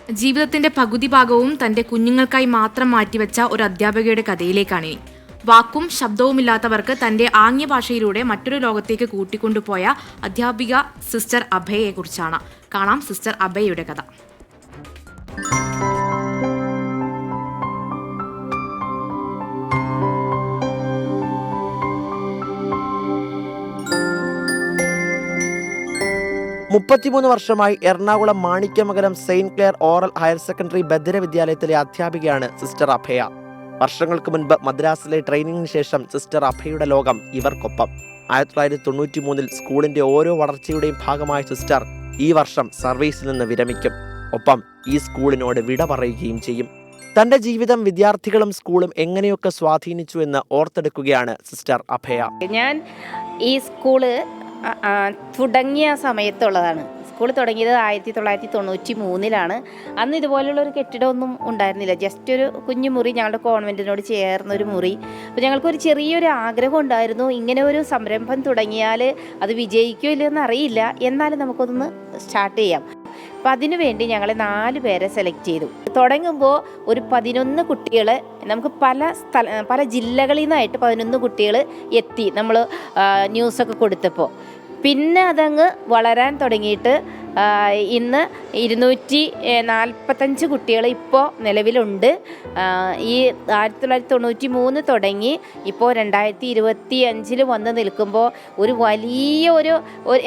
ജീവിതത്തിന്റെ പകുതി ഭാഗവും തന്റെ കുഞ്ഞുങ്ങൾക്കായി മാത്രം മാറ്റിവെച്ച ഒരു അധ്യാപികയുടെ കഥയിലേക്കാണ് ഇനി. വാക്കും ശബ്ദവുമില്ലാത്തവർക്ക് തന്റെ ആംഗ്യഭാഷയിലൂടെ മറ്റൊരു ലോകത്തേക്ക് കൂട്ടിക്കൊണ്ടുപോയ അധ്യാപിക സിസ്റ്റർ അഭയയെക്കുറിച്ചാണ്. കാണാം സിസ്റ്റർ അഭയയുടെ കഥ. മുപ്പത്തിമൂന്ന് വർഷമായി Ernakulam Manikyamangalam saint Clare oral higher secondary ബദിര വിദ്യാലയത്തിലെ അധ്യാപികയാണ് സിസ്റ്റർ അഭയ. വർഷങ്ങൾക്ക് മുൻപ് മദ്രാസിലെ ട്രെയിനിങ്ങിന് ശേഷം സിസ്റ്റർ അഭയയുടെ ലോകം ഇവർക്കൊപ്പം. 1993 സ്കൂളിന്റെ ഓരോ വളർച്ചയുടെയും ഭാഗമായ സിസ്റ്റർ ഈ വർഷം സർവീസിൽ നിന്ന് വിരമിക്കും. ഒപ്പം ഈ സ്കൂളിനോട് വിട പറയുകയും ചെയ്യും. തന്റെ ജീവിതം വിദ്യാർത്ഥികളും സ്കൂളും എങ്ങനെയൊക്കെ സ്വാധീനിച്ചു എന്ന് ഓർത്തെടുക്കുകയാണ് സിസ്റ്റർ അഭയ. ഞാൻ ഈ സ്കൂള് തുടങ്ങിയ സമയത്തുള്ളതാണ്. സ്കൂൾ തുടങ്ങിയത് 1993 അന്ന് ഇതുപോലുള്ളൊരു കെട്ടിടമൊന്നും ഉണ്ടായിരുന്നില്ല. ജസ്റ്റ് ഒരു കുഞ്ഞു മുറി, ഞങ്ങളുടെ കോൺവെൻറ്റിനോട് ചേർന്നൊരു മുറി. അപ്പോൾ ഞങ്ങൾക്കൊരു ചെറിയൊരു ആഗ്രഹം ഉണ്ടായിരുന്നു, ഇങ്ങനെ ഒരു സംരംഭം തുടങ്ങിയാൽ അത് വിജയിക്കുമോ ഇല്ലെന്ന് അറിയില്ല, എന്നാലും നമുക്കൊന്ന് സ്റ്റാർട്ട് ചെയ്യാം. അപ്പോൾ അതിനുവേണ്ടി ഞങ്ങളെ 4 പേരെ സെലക്ട് ചെയ്തു. തുടങ്ങുമ്പോൾ ഒരു 11 കുട്ടികൾ, നമുക്ക് പല ജില്ലകളിൽ നിന്നായിട്ട് 11 കുട്ടികൾ എത്തി നമ്മൾ ന്യൂസൊക്കെ കൊടുത്തപ്പോൾ. പിന്നെ അതങ്ങ് വളരാൻ തുടങ്ങിയിട്ട് ഇന്ന് 245 കുട്ടികൾ ഇപ്പോൾ നിലവിലുണ്ട്. ഈ 1993 തുടങ്ങി ഇപ്പോൾ 2025 വന്ന് നിൽക്കുമ്പോൾ ഒരു വലിയ ഒരു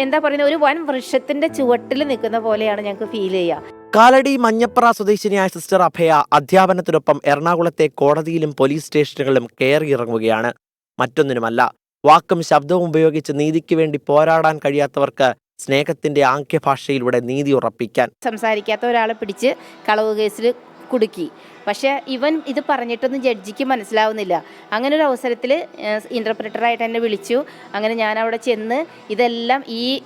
എന്താ പറയുന്നത്, ഒരു വൻ വൃക്ഷത്തിൻ്റെ ചുവട്ടിൽ നിൽക്കുന്ന പോലെയാണ് ഞങ്ങൾക്ക് ഫീൽ ചെയ്യുക. കാലടി മഞ്ഞപ്ര സ്വദേശിനിയായ സിസ്റ്റർ അഭയ അധ്യാപനത്തിനൊപ്പം എറണാകുളത്തെ കോടതിയിലും പോലീസ് സ്റ്റേഷനുകളിലും കയറിയിറങ്ങുകയാണ്. മറ്റൊന്നിനുമല്ല, വാക്കും ശബ്ദവും ഉപയോഗിച്ച് നീതിക്ക് വേണ്ടി പോരാടാൻ കഴിയാത്തവർക്ക് സ്നേഹത്തിന്റെ ആംഗ്യഭാഷയിലൂടെ നീതി ഉറപ്പിക്കാൻ. സംസാരിക്കാത്ത ഒരാളെ പിടിച്ച് കളവ് കേസിൽ കുടുക്കി. പക്ഷേ ഇവൻ ഇത് പറഞ്ഞിട്ടൊന്നും ജഡ്ജിക്ക് മനസ്സിലാവുന്നില്ല. അങ്ങനെ ഒരു അവസരത്തിൽ ഇൻ്റർപ്രറ്ററായിട്ട് എന്നെ വിളിച്ചു. അങ്ങനെ ഞാൻ അവിടെ ചെന്ന് ഇതെല്ലാം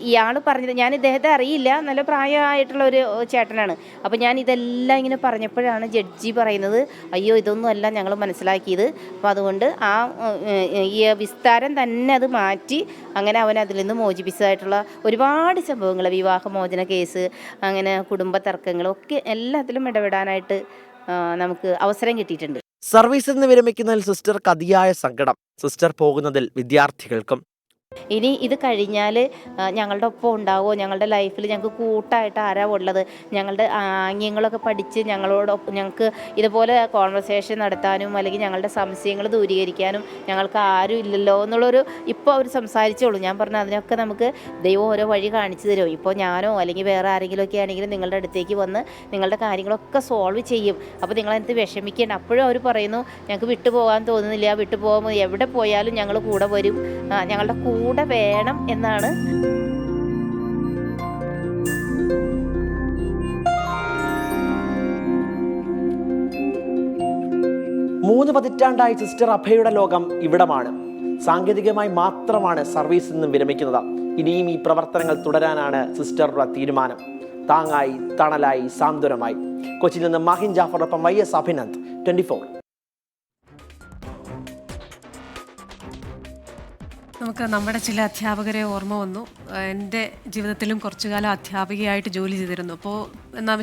ഇയാൾ പറഞ്ഞത്, ഞാൻ ഇദ്ദേഹത്തെ അറിയില്ല, നല്ല പ്രായമായിട്ടുള്ള ഒരു ചേട്ടനാണ്. അപ്പോൾ ഞാൻ ഇതെല്ലാം ഇങ്ങനെ പറഞ്ഞപ്പോഴാണ് ജഡ്ജി പറയുന്നത്, അയ്യോ ഇതൊന്നും അല്ല ഞങ്ങൾ മനസ്സിലാക്കിയത്. അപ്പോൾ അതുകൊണ്ട് ഈ വിസ്താരം തന്നെ അത് മാറ്റി അങ്ങനെ അവൻ അതിൽ നിന്ന് മോചിപ്പിച്ചതായിട്ടുള്ള ഒരുപാട് സംഭവങ്ങൾ, വിവാഹമോചന കേസ്, അങ്ങനെ കുടുംബ തർക്കങ്ങളൊക്കെ എല്ലാത്തിലും ഇടപെടാനായിട്ട് നമുക്ക് അവസരം കിട്ടിയിട്ടുണ്ട്. സർവീസിൽ നിന്ന് വിരമിക്കുന്നതിൽ സിസ്റ്റർക്ക് അതിയായ സങ്കടം. സിസ്റ്റർ പോകുന്നതിൽ വിദ്യാർത്ഥികൾക്കും. ഇനി ഇത് കഴിഞ്ഞാൽ ഞങ്ങളുടെ ഒപ്പം ഉണ്ടാവുമോ, ഞങ്ങളുടെ ലൈഫിൽ ഞങ്ങൾക്ക് കൂട്ടായിട്ട് ആരാ ഉള്ളത്, ഞങ്ങളുടെ ആംഗ്യങ്ങളൊക്കെ പഠിച്ച് ഞങ്ങൾക്ക് ഇതുപോലെ കോൺവെർസേഷൻ നടത്താനും അല്ലെങ്കിൽ ഞങ്ങളുടെ സംശയങ്ങൾ ദൂരീകരിക്കാനും ഞങ്ങൾക്ക് ആരും ഇല്ലല്ലോ എന്നുള്ളൊരു, ഇപ്പോൾ അവർ സംസാരിച്ചോളൂ. ഞാൻ പറഞ്ഞു അതിനൊക്കെ നമുക്ക് ദൈവം ഓരോ വഴി കാണിച്ചു തരും. ഇപ്പോൾ ഞാനോ അല്ലെങ്കിൽ വേറെ ആരെങ്കിലും ഒക്കെ ആണെങ്കിലും നിങ്ങളുടെ അടുത്തേക്ക് വന്ന് നിങ്ങളുടെ കാര്യങ്ങളൊക്കെ സോൾവ് ചെയ്യും. അപ്പോൾ നിങ്ങളതിനകത്ത് വിഷമിക്കേണ്ട. അപ്പോഴും അവർ പറയുന്നു, ഞങ്ങൾക്ക് വിട്ടുപോകാൻ തോന്നുന്നില്ല, വിട്ടുപോകുമ്പോൾ എവിടെ പോയാലും ഞങ്ങൾ കൂടെ വരും, ഞങ്ങളുടെ കൂടെ വേണം എന്നാണ്. മൂന്ന് പതിറ്റാണ്ടായി സിസ്റ്റർ അഭയയുടെ ലോകം ഇവിടമാണ്. സാങ്കേതികമായി മാത്രമാണ് സർവീസിൽ നിന്നും വിരമിക്കുന്നത്. ഇനിയും ഈ പ്രവർത്തനങ്ങൾ തുടരാനാണ് സിസ്റ്ററുടെ തീരുമാനം. താങ്ങായി, തണലായി, സാന്ത്വനമായി. കൊച്ചിയിൽ നിന്ന് മാഹിൻ ജാഫറിനൊപ്പം YS അഭിനന്ദ്, 24. നമുക്ക് നമ്മുടെ ചില അധ്യാപകരെ ഓർമ്മ വന്നു. എൻ്റെ ജീവിതത്തിലും കുറച്ചു കാലം അധ്യാപികയായിട്ട് ജോലി ചെയ്തിരുന്നു. അപ്പോൾ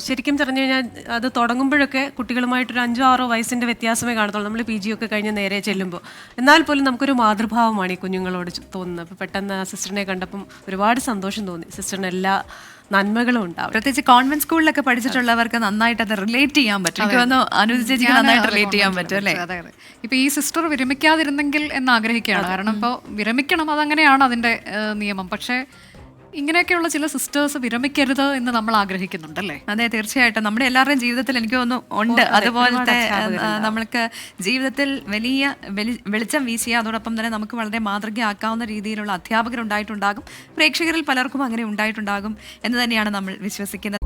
ശരിക്കും പറഞ്ഞു കഴിഞ്ഞാൽ അത് തുടങ്ങുമ്പോഴൊക്കെ കുട്ടികളുമായിട്ടൊരു 5-6 വയസ്സിൻ്റെ വ്യത്യാസമേ കാണത്തുള്ളൂ. നമ്മൾ PG ഒക്കെ കഴിഞ്ഞ് നേരെ ചെല്ലുമ്പോൾ. എന്നാൽ പോലും നമുക്കൊരു മാതൃഭാവമാണ് ഈ കുഞ്ഞുങ്ങളോട് തോന്നുന്നത്. അപ്പോൾ പെട്ടെന്ന് ആ സിസ്റ്ററിനെ കണ്ടപ്പം ഒരുപാട് സന്തോഷം തോന്നി. സിസ്റ്ററിന് എല്ലാ നന്മകളും ഉണ്ടാവും. പ്രത്യേകിച്ച് കോൺവെന്റ് സ്കൂളിലൊക്കെ പഠിച്ചിട്ടുള്ളവർക്ക് നന്നായിട്ട് അത് റിലേറ്റ് ചെയ്യാൻ പറ്റും. എനിക്ക് തോന്നുന്നു അനുജ ചേച്ചിക്ക് നന്നായിട്ട് റിലേറ്റ് ചെയ്യാൻ പറ്റും അല്ലേ? അതെ. ഇപ്പൊ ഈ സിസ്റ്റർ വിരമിക്കാതിരുന്നെങ്കിൽ എന്ന് ആഗ്രഹിക്കുകയാണ്. കാരണം ഇപ്പോൾ വിരമിക്കണം, അതങ്ങനെയാണ് അതിന്റെ നിയമം. പക്ഷേ ഇങ്ങനെയൊക്കെയുള്ള ചില സിസ്റ്റേഴ്സ് വിരമിക്കരുത് എന്ന് നമ്മൾ ആഗ്രഹിക്കുന്നുണ്ടല്ലേ? അതെ, തീർച്ചയായിട്ടും. നമ്മുടെ എല്ലാവരുടെയും ജീവിതത്തിൽ എനിക്ക് തോന്നുന്നു ഉണ്ട് അതുപോലത്തെ. നമ്മൾക്ക് ജീവിതത്തിൽ വലിയ വെളിച്ചം വീശിയ, അതോടൊപ്പം തന്നെ നമുക്ക് വളരെ മാതൃകയാക്കാവുന്ന രീതിയിലുള്ള അധ്യാപകരുണ്ടായിട്ടുണ്ടാകും. പ്രേക്ഷകരിൽ പലർക്കും അങ്ങനെ ഉണ്ടായിട്ടുണ്ടാകും എന്ന് തന്നെയാണ് നമ്മൾ വിശ്വസിക്കുന്നത്.